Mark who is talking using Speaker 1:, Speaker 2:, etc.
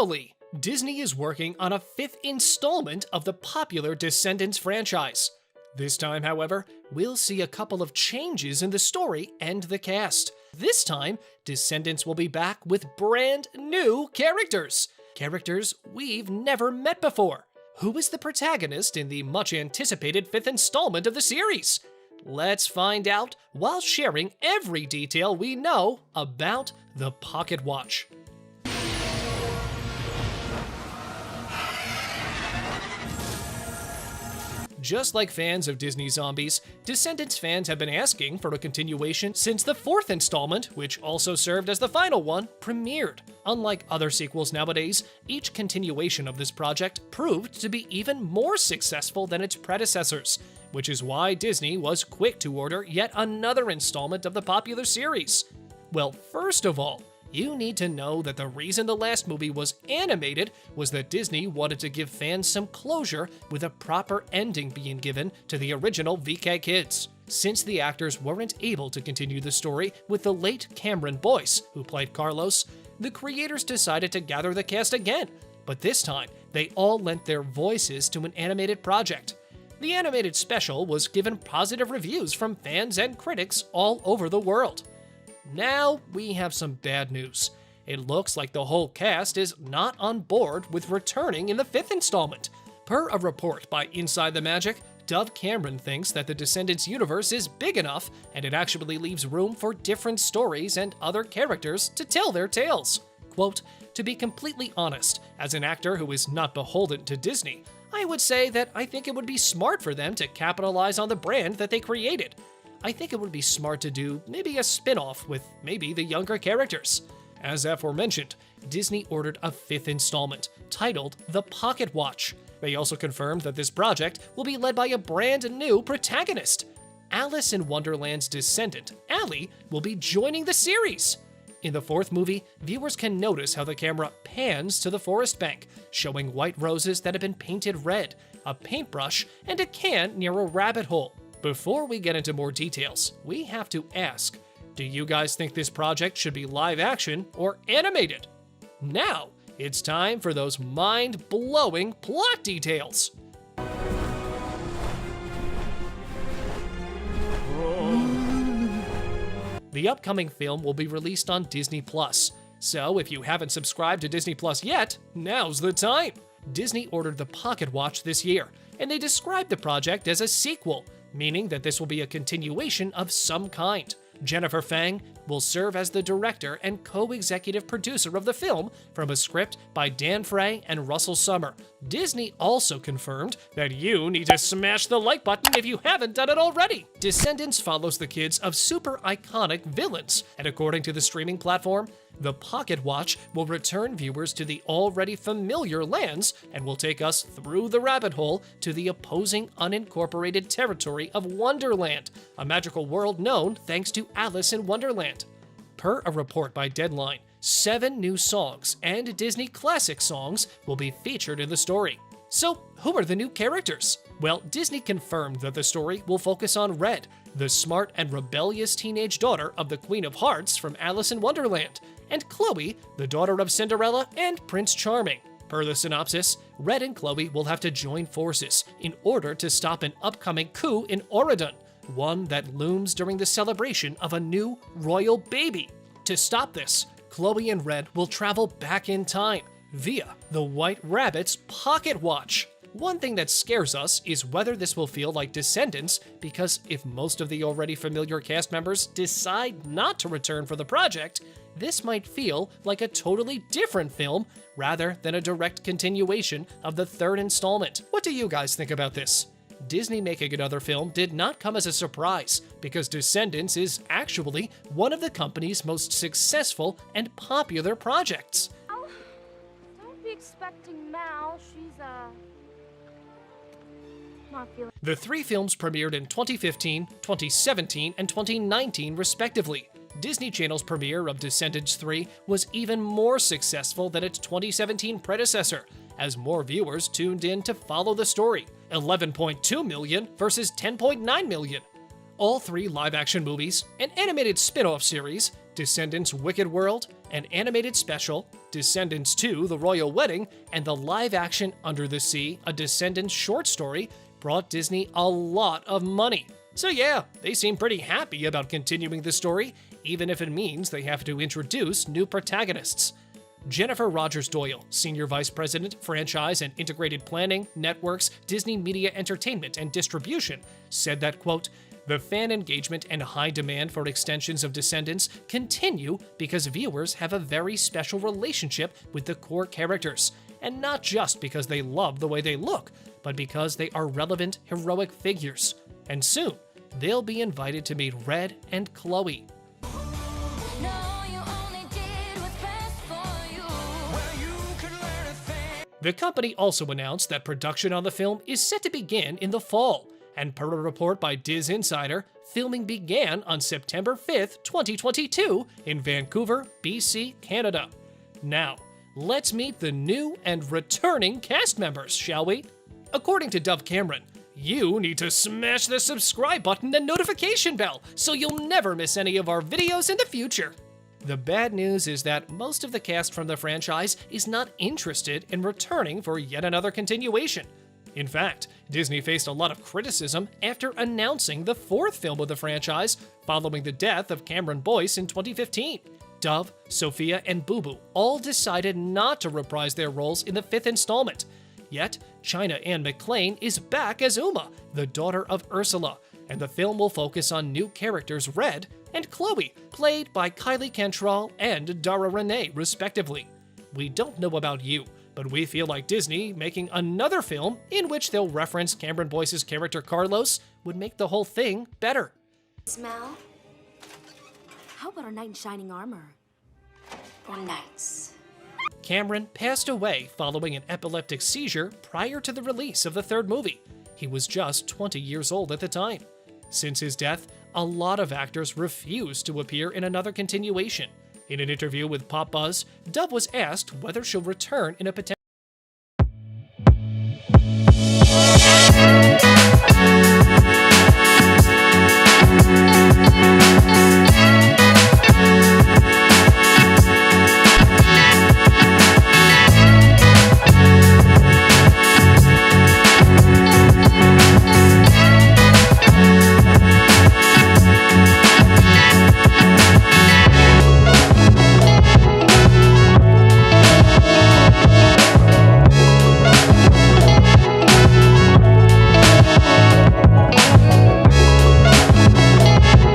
Speaker 1: Finally! Disney is working on a 5th installment of the popular Descendants franchise. This time, however, we'll see a couple of changes in the story and the cast. This time, Descendants will be back with brand new characters. Characters we've never met before. Who is the protagonist in the much-anticipated 5th installment of the series? Let's find out while sharing every detail we know about the Pocket Watch. Just like fans of Disney Zombies, Descendants fans have been asking for a continuation since the 4th installment, which also served as the final one, premiered. Unlike other sequels nowadays, each continuation of this project proved to be even more successful than its predecessors, which is why Disney was quick to order yet another installment of the popular series. Well, first of all, you need to know that the reason the last movie was animated was that Disney wanted to give fans some closure with a proper ending being given to the original VK kids. Since the actors weren't able to continue the story with the late Cameron Boyce, who played Carlos, the creators decided to gather the cast again, but this time they all lent their voices to an animated project. The animated special was given positive reviews from fans and critics all over the world. Now we have some bad news. It looks like the whole cast is not on board with returning in the 5th installment. Per a report by Inside the Magic, Dove Cameron thinks that the Descendants universe is big enough and it actually leaves room for different stories and other characters to tell their tales. Quote, "To be completely honest, as an actor who is not beholden to Disney, I would say that I think it would be smart for them to capitalize on the brand that they created. I think it would be smart to do maybe a spin-off with maybe the younger characters." As aforementioned, Disney ordered a 5th installment, titled The Pocket Watch. They also confirmed that this project will be led by a brand new protagonist. Alice in Wonderland's descendant, Allie, will be joining the series. In the 4th movie, viewers can notice how the camera pans to the forest bank, showing white roses that have been painted red, a paintbrush, and a can near a rabbit hole. Before we get into more details, we have to ask, do you guys think this project should be live action or animated? Now, it's time for those mind-blowing plot details. The upcoming film will be released on Disney+, so if you haven't subscribed to Disney+ yet, now's the time. Disney ordered the Pocket Watch this year, and they described the project as a sequel, meaning that this will be a continuation of some kind. Jennifer Fang will serve as the director and co-executive producer of the film from a script by Dan Frey and Russell Summer. Disney also confirmed that you need to smash the like button if you haven't done it already. Descendants follows the kids of super iconic villains, and according to the streaming platform, the Pocket Watch will return viewers to the already familiar lands and will take us through the rabbit hole to the opposing unincorporated territory of Wonderland, a magical world known thanks to Alice in Wonderland. Per a report by Deadline, 7 new songs and Disney classic songs will be featured in the story. So, who are the new characters? Well, Disney confirmed that the story will focus on Red, the smart and rebellious teenage daughter of the Queen of Hearts from Alice in Wonderland, and Chloe, the daughter of Cinderella and Prince Charming. Per the synopsis, Red and Chloe will have to join forces in order to stop an upcoming coup in Auradon, one that looms during the celebration of a new royal baby. To stop this, Chloe and Red will travel back in time via the White Rabbit's Pocket Watch. One thing that scares us is whether this will feel like Descendants, because if most of the already familiar cast members decide not to return for the project, this might feel like a totally different film rather than a direct continuation of the 3rd installment. What do you guys think about this? Disney making another film did not come as a surprise, because Descendants is actually one of the company's most successful and popular projects.
Speaker 2: Oh, don't be expecting Mal. She's, not feeling.
Speaker 1: The 3 films premiered in 2015, 2017, and 2019 respectively. Disney Channel's premiere of Descendants 3 was even more successful than its 2017 predecessor, as more viewers tuned in to follow the story, 11.2 million versus 10.9 million. All 3 live-action movies, an animated spin-off series, Descendants Wicked World, an animated special, Descendants 2, The Royal Wedding, and the live-action Under the Sea, a Descendants short story, brought Disney a lot of money. So yeah, they seem pretty happy about continuing the story, even if it means they have to introduce new protagonists. Jennifer Rogers-Doyle, Senior Vice President, Franchise and Integrated Planning, Networks, Disney Media Entertainment and Distribution, said that, quote, "The fan engagement and high demand for extensions of Descendants continue because viewers have a very special relationship with the core characters, and not just because they love the way they look, but because they are relevant, heroic figures. And soon, they'll be invited to meet Red and Chloe." The company also announced that production on the film is set to begin in the fall, and per a report by Diz Insider, filming began on September 5th, 2022 in Vancouver, BC, Canada. Now, let's meet the new and returning cast members, shall we? According to Dove Cameron, you need to smash the subscribe button and notification bell so you'll never miss any of our videos in the future. The bad news is that most of the cast from the franchise is not interested in returning for yet another continuation. In fact, Disney faced a lot of criticism after announcing the fourth film of the franchise following the death of Cameron Boyce in 2015. Dove, Sofia, and BooBoo all decided not to reprise their roles in the fifth installment. Yet, China Anne McClain is back as Uma, the daughter of Ursula, and the film will focus on new characters Red and Chloe, played by Kylie Cantrell and Dara Renee, respectively. We don't know about you, but we feel like Disney making another film in which they'll reference Cameron Boyce's character Carlos would make the whole thing better.
Speaker 3: Smell? How about a knight in shining armor? Or knights?
Speaker 1: Cameron passed away following an epileptic seizure prior to the release of the third movie. He was just 20 years old at the time. Since his death, a lot of actors refused to appear in another continuation. In an interview with Pop Buzz, Dove was asked whether she'll return in a potential